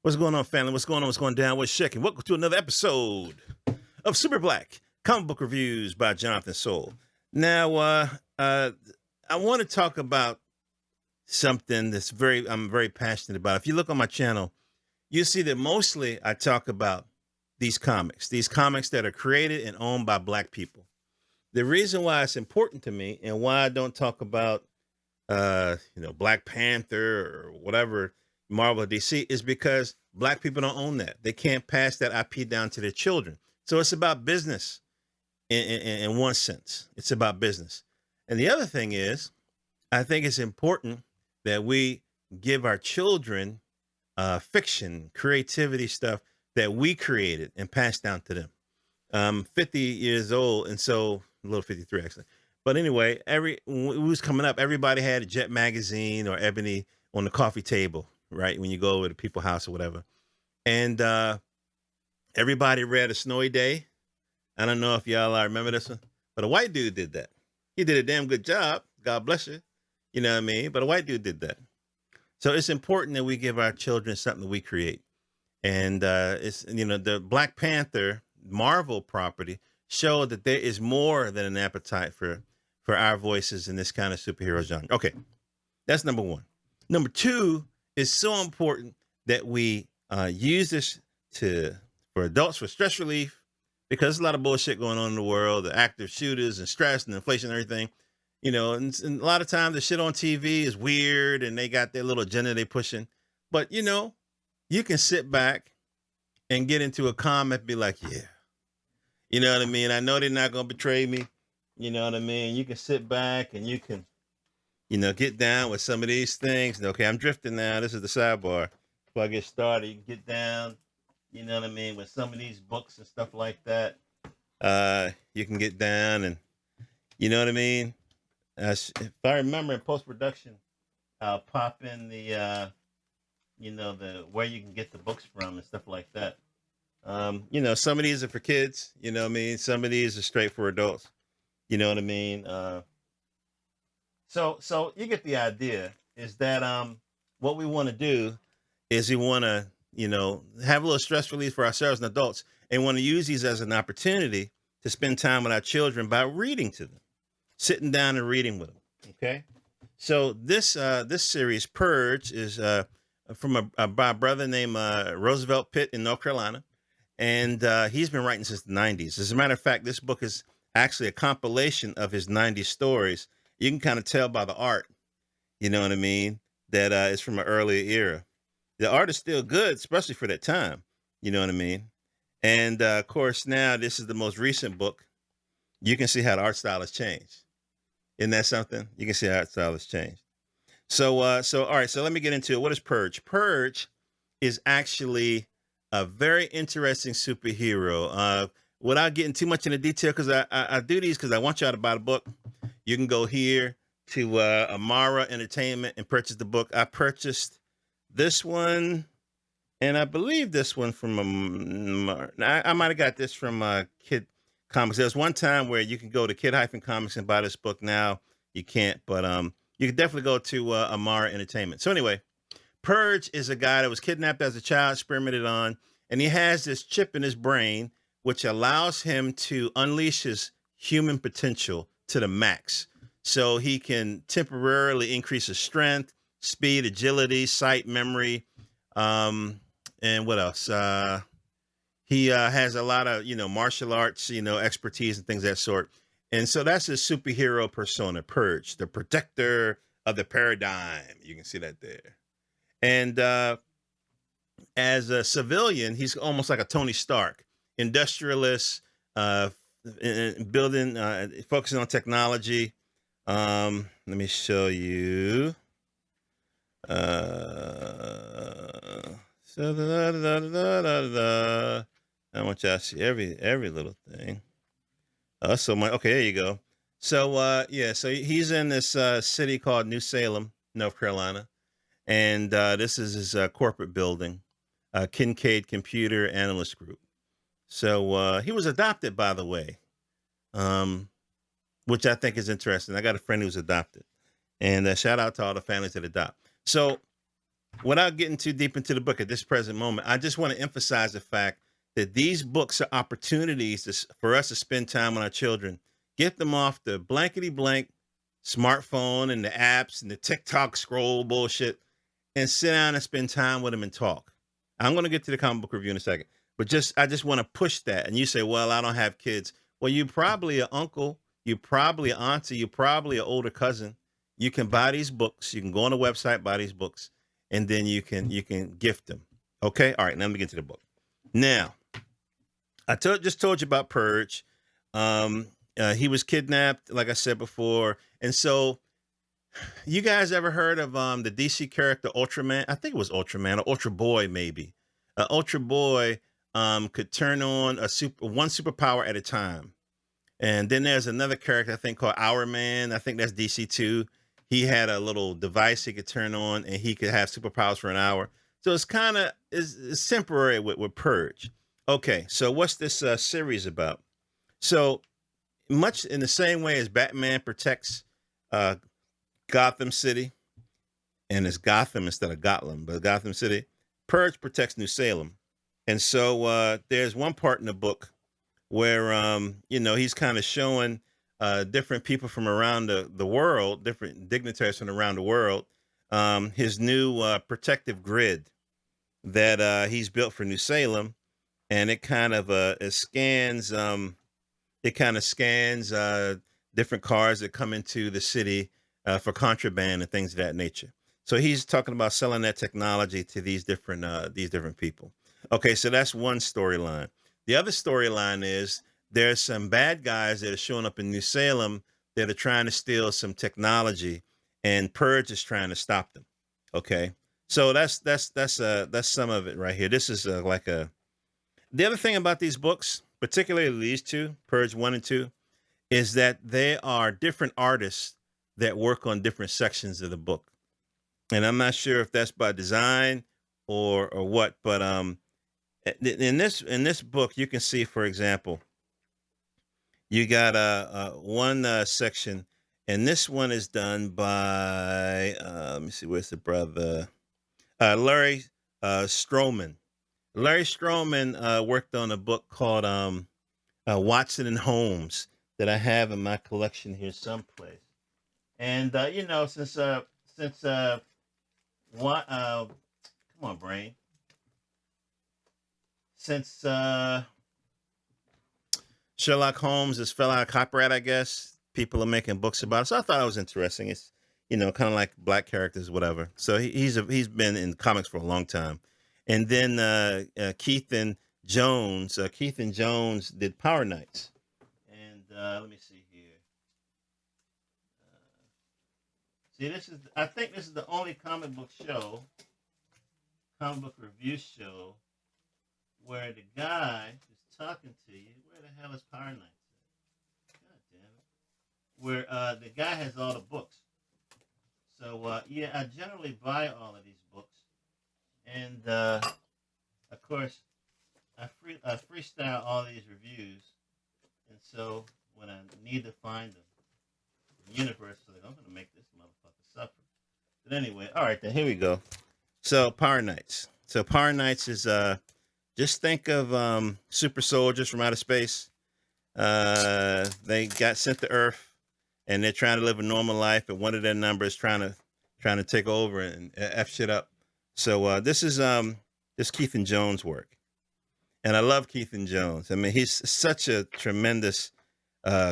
What's going on, family? What's going on? What's going down? What's shaking? Welcome to another episode of Super Black Comic Book Reviews by Jonathan Soul. Now, I want to talk about something that's I'm very passionate about. If you look on my channel, you see that mostly I talk about these comics that are created and owned by Black people. The reason why it's important to me and why I don't talk about, Black Panther or whatever, Marvel or DC, is because Black people don't own that. They can't pass that IP down to their children. So it's about business in one sense. It's about business. And the other thing is, I think it's important that we give our children fiction, creativity stuff that we created and passed down to them. 50 years old, and so a little 53 actually. But anyway, when it was coming up, everybody had a Jet magazine or Ebony on the coffee table, right? When you go over to people's house or whatever. And everybody read A Snowy Day. I don't know if y'all remember this one, but a white dude did that. He did a damn good job. God bless you. You know what I mean? But a white dude did that. So it's important that we give our children something that we create. And it's, the Black Panther Marvel property showed that there is more than an appetite for our voices in this kind of superhero genre. Okay, that's number one. Number two, is so important that we use this for adults for stress relief, because there's a lot of bullshit going on in the world, the active shooters and stress and inflation and everything. And a lot of times the shit on TV is weird and they got their little agenda they pushing. But, you can sit back and get into a comic and be like, yeah, you know what I mean? I know they're not going to betray me. You know what I mean? You can sit back and you can, get down with some of these things. Okay, I'm drifting now. This is the sidebar. Before I get started, you can get down, you know what I mean, with some of these books and stuff like that. You can get down and, you know what I mean? If I remember in post-production, I'll pop in the where you can get the books from and stuff like that. Some of these are for kids, you know what I mean? Some of these are straight for adults. You know what I mean? So you get the idea, is that what we want to do is we want to, have a little stress relief for ourselves and adults, and want to use these as an opportunity to spend time with our children by reading to them, sitting down and reading with them. Okay. So this series, Purge, is from a brother named Roosevelt Pitt in North Carolina. And he's been writing since the 90s. As a matter of fact, this book is actually a compilation of his 90s stories. You can kind of tell by the art, you know what I mean, that it's from an earlier era. The art is still good, especially for that time, you know what I mean? And of course, now this is the most recent book. You can see how the art style has changed. Isn't that something? You can see how art style has changed. So all right, so let me get into it. What is Purge? Purge is actually a very interesting superhero. Without getting too much into detail, because I do these because I want y'all to buy the book. You can go here to Amara Entertainment and purchase the book. I purchased this one, and I believe this one from I might have got this from Kid Comics. There was one time where you can go to Kid-Comics and buy this book. Now you can't, but you can definitely go to Amara Entertainment. So anyway, Purge is a guy that was kidnapped as a child, experimented on, and he has this chip in his brain which allows him to unleash his human potential to the max. So he can temporarily increase his strength, speed, agility, sight, memory, and what else? He has a lot of, martial arts, expertise and things of that sort. And so that's his superhero persona, Purge, the protector of the paradigm. You can see that there. And as a civilian, he's almost like a Tony Stark, industrialist, building, focusing on technology. Let me show you. I want y'all to see every little thing. So much. Okay, there you go. So so he's in this city called New Salem, North Carolina. And this is his corporate building, Kincaid Computer Analyst Group. So he was adopted, by the way, which I think is interesting. I got a friend who's adopted. And shout out to all the families that adopt. So without getting too deep into the book at this present moment, I just want to emphasize the fact that these books are opportunities for us to spend time with our children, get them off the blankety blank smartphone and the apps and the TikTok scroll bullshit, and sit down and spend time with them and talk. I'm going to get to the comic book review in a second, but I just want to push that. And you say, well, I don't have kids. Well, you probably an uncle, you probably an auntie, you probably an older cousin. You can buy these books. You can go on the website, buy these books, and then you can gift them. Okay, all right. Now let me get to the book. Now, just told you about Purge. He was kidnapped, like I said before, and so you guys ever heard of the DC character Ultraman? I think it was Ultraman or Ultra Boy, maybe. Ultra Boy could turn on one superpower at a time. And then there's another character I think called Hour Man. I think that's DC too. He had a little device he could turn on, and he could have superpowers for an hour. So it's kind of it's temporary with Purge. Okay, so what's this series about? So much in the same way as Batman protects uh, Gotham City, and it's Gotham instead of Gotham, but Gotham City, Purge protects New Salem. And so there's one part in the book where he's kind of showing different people from around the world, different dignitaries from around the world, his new protective grid that he's built for New Salem, and it kind of scans different cars that come into the city for contraband and things of that nature. So he's talking about selling that technology to these different people. Okay, so that's one storyline. The other storyline is there's some bad guys that are showing up in New Salem that are trying to steal some technology, and Purge is trying to stop them. Okay, so that's some of it right here. This is the other thing about these books, particularly these two, Purge 1 and 2, is that they are different artists that work on different sections of the book. And I'm not sure if that's by design or what, but in this book you can see, for example, you got one section, and this one is done by let me see, where's the brother, Larry Stroman. Larry Stroman worked on a book called Watson and Holmes that I have in my collection here someplace. And since what come on, brain. Since Sherlock Holmes is fell out of copyright, I guess people are making books about it. So I thought it was interesting. It's kind of like black characters, whatever. So he's been in comics for a long time. And then Keith and Jones did Power Knights. And let me see here. I think this is the only comic book review show, where the guy is talking to you. Where the hell is Power Knights? God damn it. Where the guy has all the books. So yeah, I generally buy all of these books, and of course, I freestyle all these reviews, and so when I need to find them, the universe is like, I'm gonna make this motherfucker suffer. But anyway, all right, then here we go. So Power Knights. So Power Knights is just think of super soldiers from outer space. They got sent to Earth, and they're trying to live a normal life, but one of their numbers trying to take over and f shit up. So this is Keith and Jones' work, and I love Keith and Jones. I mean, he's such a tremendous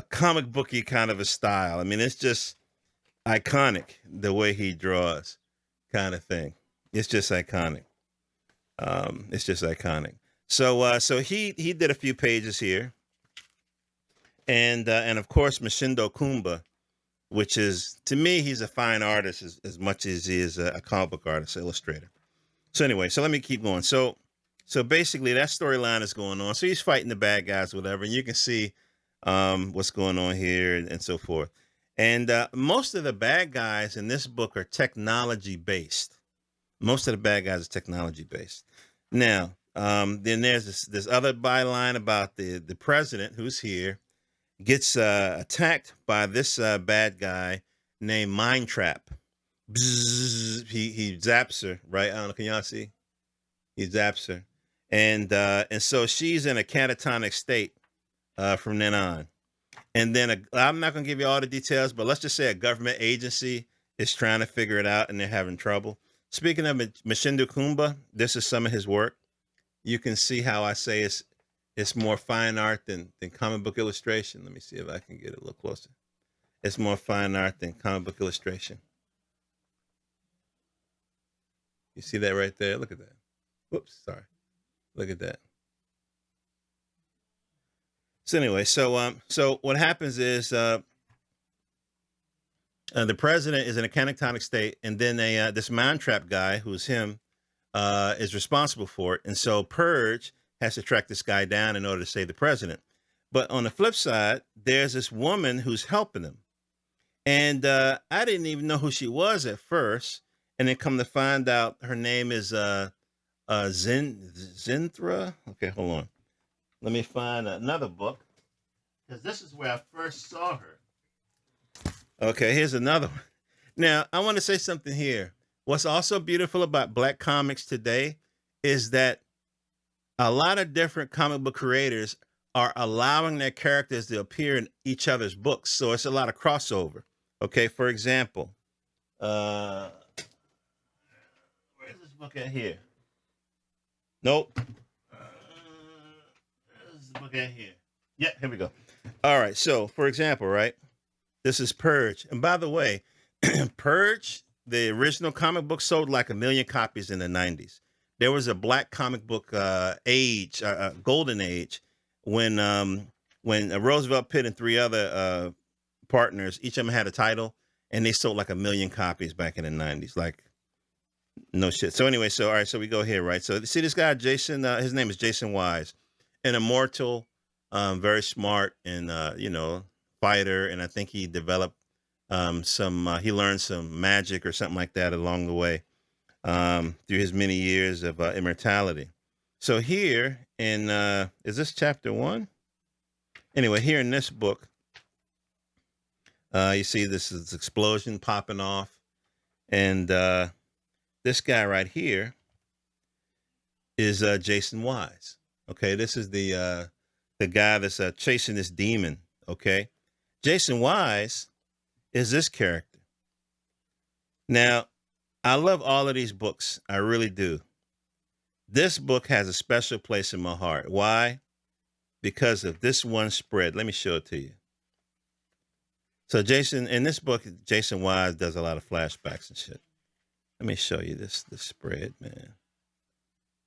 comic booky kind of a style. I mean, it's just iconic the way he draws, kind of thing. It's just iconic. It's just iconic. So he did a few pages here, and of course Machindo Kumba, which is, to me, he's a fine artist as much as he is a comic book artist, illustrator. So anyway, so let me keep going. So basically that storyline is going on. So he's fighting the bad guys, whatever, and you can see what's going on here and so forth. And most of the bad guys in this book are technology based. Most of the bad guys are technology based. Now, then there's this other byline about the president who's here, gets attacked by this bad guy named Mind Trap. bzzz, he zaps her, right? I don't know. Can y'all see? He zaps her, and so she's in a catatonic state from then on. And then I'm not going to give you all the details, but let's just say a government agency is trying to figure it out and they're having trouble. Speaking of Mashindu Kumba, this is some of his work. You can see how I say it's more fine art than comic book illustration. Let me see if I can get it a little closer. It's more fine art than comic book illustration. You see that right there? Look at that. Whoops, sorry. Look at that. So anyway, so what happens is the president is in a catatonic state, and then this mind trap guy, who's him, is responsible for it. And so Purge has to track this guy down in order to save the president. But on the flip side, there's this woman who's helping him. And I didn't even know who she was at first. And then come to find out her name is Zinthra. Okay, hold on. Let me find another book, because this is where I first saw her. Okay, here's another one. Now, I want to say something here. What's also beautiful about Black comics today is that a lot of different comic book creators are allowing their characters to appear in each other's books. So it's a lot of crossover. Okay, for example, where's this book at here? Nope. Where's the book at here? Yeah, here we go. All right, so for example, right? This is Purge. And by the way, Purge, the original comic book, sold like 1 million copies in the 90s. There was a Black comic book age, golden age, when Roosevelt, Pitt, and 3 other partners, each of them had a title, and they sold like 1 million copies back in the 90s. Like, no shit. So anyway, all right, so we go here, right? So see this guy, Jason, his name is Jason Wise, an immortal, very smart, and, fighter. And I think he developed he learned some magic or something like that along the way through his many years of immortality. So here in, is this chapter 1? Anyway, here in this book, you see this explosion popping off. And this guy right here is Jason Wise. Okay, this is the guy that's chasing this demon. Okay, Jason Wise is this character. Now, I love all of these books. I really do. This book has a special place in my heart. Why? Because of this one spread. Let me show it to you. So in this book, Jason Wise does a lot of flashbacks and shit. Let me show you this spread, man.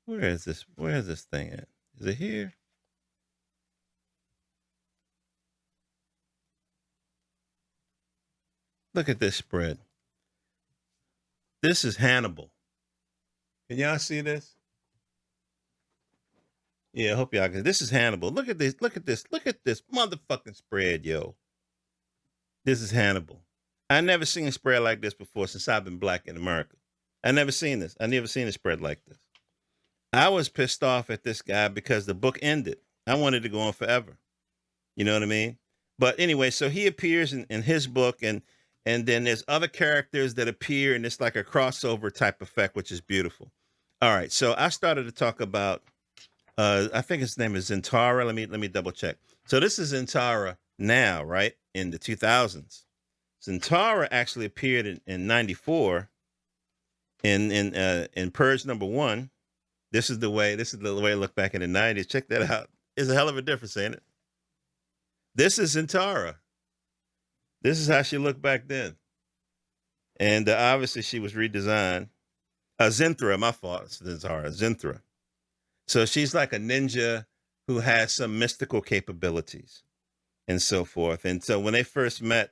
Where is this thing at? Is it here? Look at this spread. This is Hannibal. Can y'all see this? Yeah, I hope y'all can. This is Hannibal. Look at this. Look at this. Look at this motherfucking spread, yo. This is Hannibal. I never seen a spread like this before since I've been Black in America. I never seen this. I never seen a spread like this. I was pissed off at this guy because the book ended. I wanted to go on forever. You know what I mean? But anyway, so he appears in his book, and then there's other characters that appear, and it's like a crossover type effect, which is beautiful. All right, so I started to talk about, I think his name is Zintara. Let me double check. So this is Zintara now, right, in the 2000s. Zintara actually appeared in 94 in Purge #1. This is the way it looked back in the 90s. Check that out. It's a hell of a difference, ain't it? This is Zintara. This is how she looked back then. And obviously she was redesigned. Zinthra, my fault. Zintara, Zinthra. So she's like a ninja who has some mystical capabilities and so forth. And so when they first met,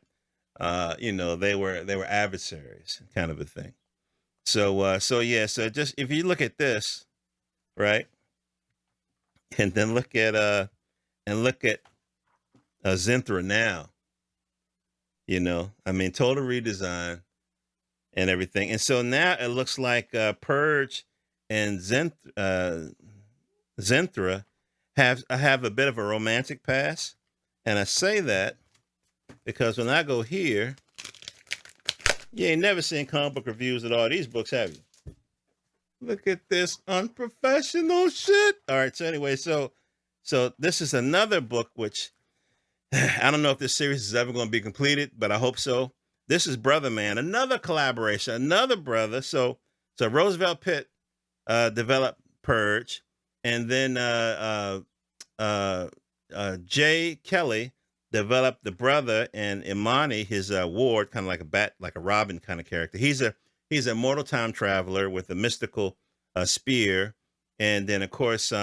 they were adversaries, kind of a thing. So just if you look at this, right, and then look at Zinthra now, total redesign and everything. And so now it looks like Purge and Zinthra have a bit of a romantic past. And I say that because when I go here, You ain't never seen comic book reviews of all these books, have you? Look at this unprofessional shit. All right. So anyway, so this is another book which I don't know if this series is ever going to be completed, but I hope so. This is Brother Man, another collaboration, another brother. So Roosevelt Pitt developed Purge, and then Jay Kelly developed the brother, and Imani, his ward, kind of like a bat, like a Robin kind of character. He's a mortal time traveler with a mystical spear, and then of course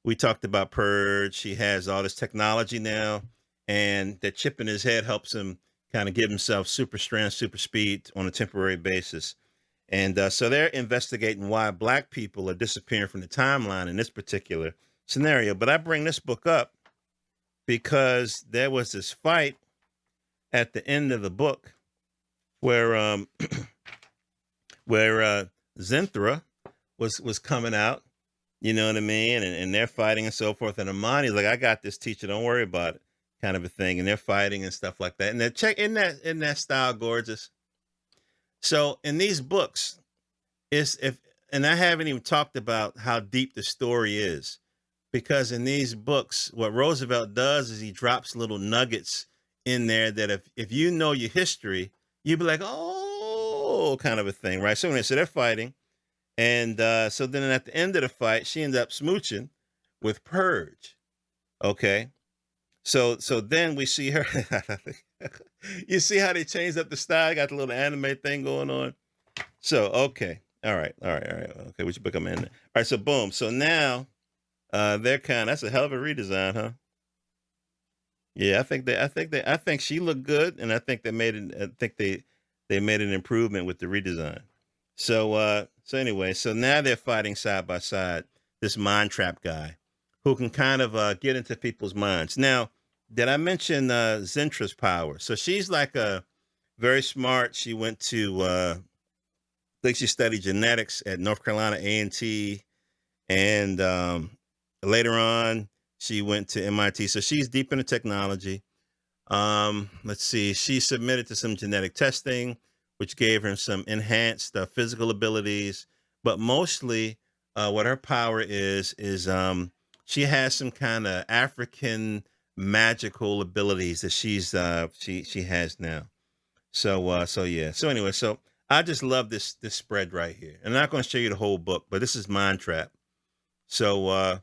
we talked about Purge. He has all this technology now, and the chip in his head helps him kind of give himself super strength, super speed on a temporary basis. And so they're investigating why black people are disappearing from the timeline in this particular scenario. But I bring this book up because there was this fight at the end of the book where where Zenthra was coming out, you know what I mean, and they're fighting and so forth. And Amani's like, "I got this, teacher. Don't worry about it," kind of a thing. And they're fighting and stuff like that. And they're in that style gorgeous. So in these books, is if and I haven't even talked about how deep the story is, because in these books, what Roosevelt does is he drops little nuggets in there that if you know your history, you'd be like, oh, kind of a thing, right? So anyway, so they're fighting, and so then at the end of the fight, she ends up smooching with Purge. Okay, so then we see her. You see how they changed up the style? Got the little anime thing going on. So okay, all right. Okay, we should become in there. All right, so boom. So now they're that's a hell of a redesign, huh? Yeah, I think she looked good, and I think they made an improvement with the redesign. So anyway, so now they're fighting side by side. This mind trap guy, who can kind of get into people's minds. Now, did I mention Zentra's power? So she's like a very smart. She went to I think she studied genetics at North Carolina A&T, and later on she went to MIT. So she's deep into technology. Let's see. She submitted to some genetic testing, which gave her some enhanced physical abilities. But mostly, what her power is she has some kind of African magical abilities that she has now. So yeah. So anyway, so I just love this spread right here. I'm not going to show you the whole book, but this is Mind Trap. So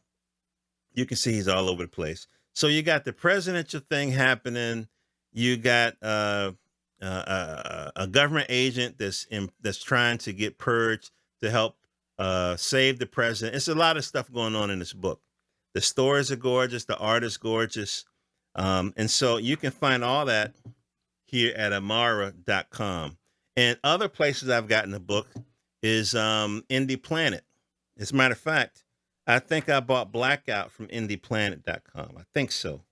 you can see he's all over the place. So you got the presidential thing happening. You got a government agent that's trying to get purged to help save the president. It's a lot of stuff going on in this book. The stories are gorgeous. The art is gorgeous. And so you can find all that here at amara.com. And other places I've gotten the book is Indie Planet. As a matter of fact, I think I bought Blackout from indieplanet.com. I think so.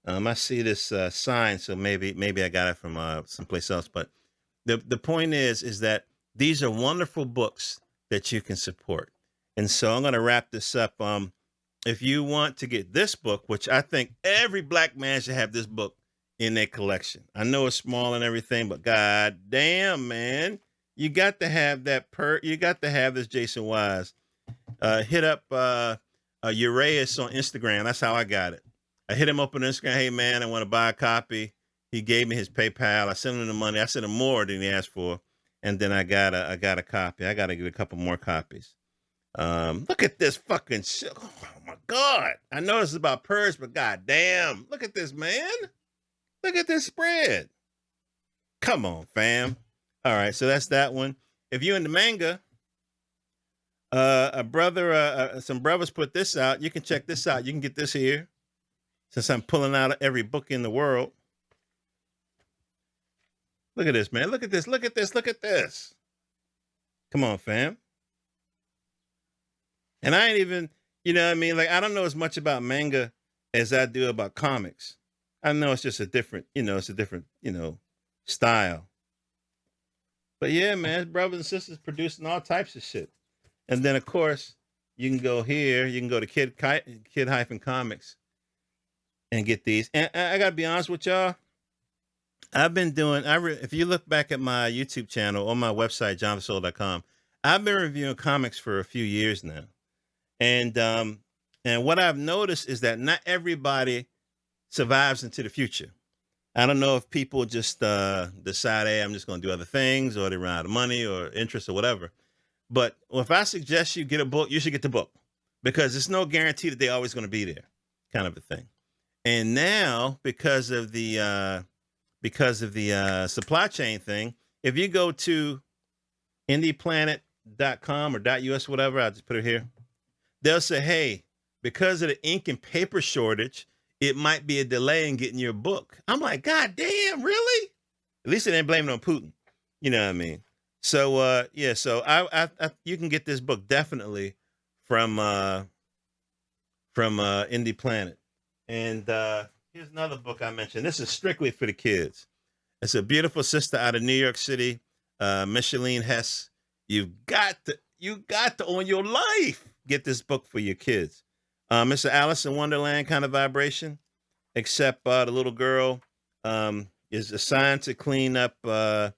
I see this sign, so maybe I got it from someplace else. But the point is that these are wonderful books that you can support. And so I'm going to wrap this up. If you want to get this book, which I think every black man should have this book in their collection. I know it's small and everything, but god damn, man, you got to have you got to have this Jason Wise. Hit up Uraeus on Instagram. That's how I got it. I hit him up on Instagram. Hey man, I want to buy a copy. He gave me his PayPal. I sent him the money. I sent him more than he asked for, and then I got a copy. I got to get a couple more copies. Look at this fucking shit. Oh my god! I know this is about Purge, but god damn, look at this, man. Look at this spread. Come on, fam. All right, so that's that one. If you're into manga, some brothers put this out. You can check this out. You can get this here. Since I'm pulling out every book in the world. Look at this, man. Look at this. Look at this. Look at this. Come on, fam. And I ain't even, you know what I mean? Like, I don't know as much about manga as I do about comics. I know it's just a different, style. But yeah, man, brothers and sisters producing all types of shit. And then, of course, you can go here. You can go to Kid-Comics and get these. And I got to be honest with y'all. I've been doing. If you look back at my YouTube channel or my website, johnthesoul.com, I've been reviewing comics for a few years now, and what I've noticed is that not everybody survives into the future. I don't know if people just decide, hey, I'm just going to do other things, or they run out of money or interest or whatever. But if I suggest you get a book, you should get the book because it's no guarantee that they're always going to be there, kind of a thing. And now, because of the supply chain thing, if you go to indieplanet.com or .us, whatever, I'll just put it here. They'll say, hey, because of the ink and paper shortage, it might be a delay in getting your book. I'm like, God damn, really? At least they didn't blame it on Putin. You know what I mean? So yeah, so I you can get this book definitely from Indie Planet. And here's another book I mentioned. This is strictly for the kids. It's a beautiful sister out of New York City, Micheline Hess. You got to on your life get this book for your kids. It's an Alice in Wonderland kind of vibration, except the little girl is assigned to clean up the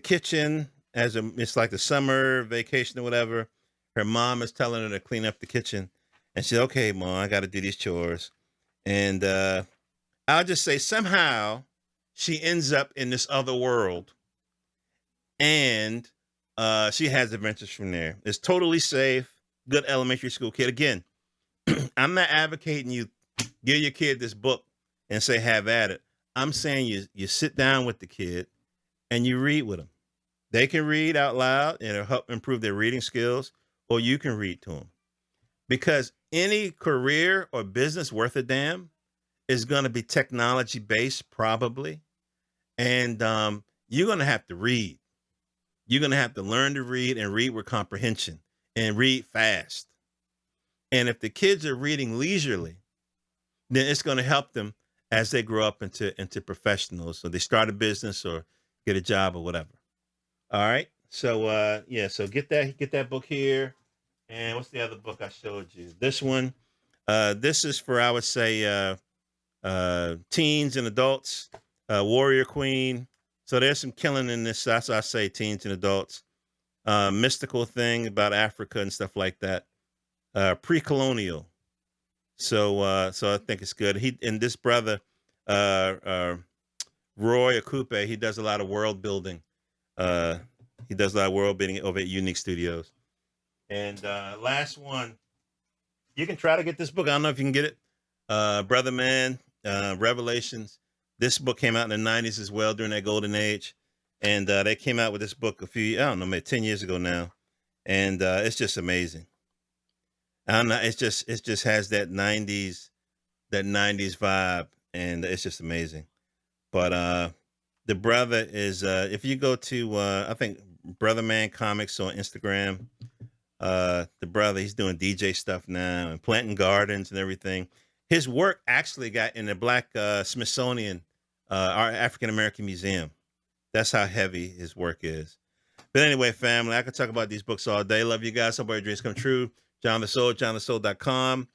kitchen it's like the summer vacation or whatever. Her mom is telling her to clean up the kitchen, and she's okay, Mom, I got to do these chores. And I'll just say somehow she ends up in this other world, and she has adventures from there. It's totally safe. Good elementary school kid. Again, I'm not advocating you give your kid this book and say have at it. I'm saying you sit down with the kid and you read with them. They can read out loud and it'll help improve their reading skills, or you can read to them. Because any career or business worth a damn is going to be technology based, probably. And you're going to have to read. You're going to have to learn to read and read with comprehension and read fast. And if the kids are reading leisurely, then it's going to help them as they grow up into professionals. So they start a business or get a job or whatever. All right. So yeah, so get that book here. And what's the other book I showed you? This one. This is for, I would say, teens and adults. Warrior Queen. So there's some killing in this. That's why I say teens and adults. Mystical thing about Africa and stuff like that. Pre-colonial. So I think it's good. This brother, Roy Akupe, he does a lot of world building. He does a lot of world building over at Unique Studios. And last one, you can try to get this book. I don't know if you can get it. Brother Man, Revelations. This book came out in the 90s as well, during that golden age. And they came out with this book maybe 10 years ago now. And it's just amazing. I don't know, it just has that 90s vibe, and it's just amazing. But the brother is if you go to I think Brother Man Comics on Instagram, the brother, he's doing DJ stuff now and planting gardens and everything. His work actually got in the Black Smithsonian our African American Museum. That's how heavy his work is. But anyway, family, I could talk about these books all day. Love you guys. Hope your dreams come true. John the Soul, johnthesoul.com.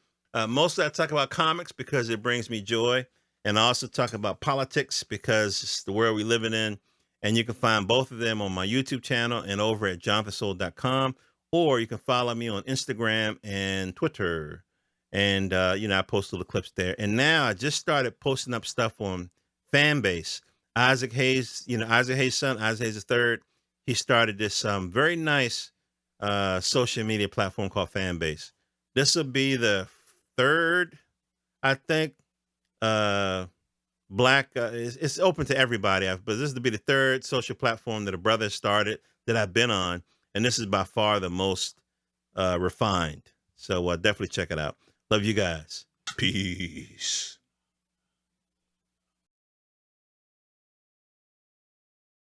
Mostly I talk about comics because it brings me joy. And I also talk about politics because it's the world we're living in. And you can find both of them on my YouTube channel and over at johnthesoul.com. Or you can follow me on Instagram and Twitter. And, I post little clips there. And now I just started posting up stuff on Fanbase. Isaac Hayes' son, Isaac Hayes III, he started this very nice social media platform called Fanbase. This will be the third, I think, black. It's open to everybody, but this will be the third social platform that a brother started that I've been on, and this is by far the most refined. So definitely check it out. Love you guys. Peace.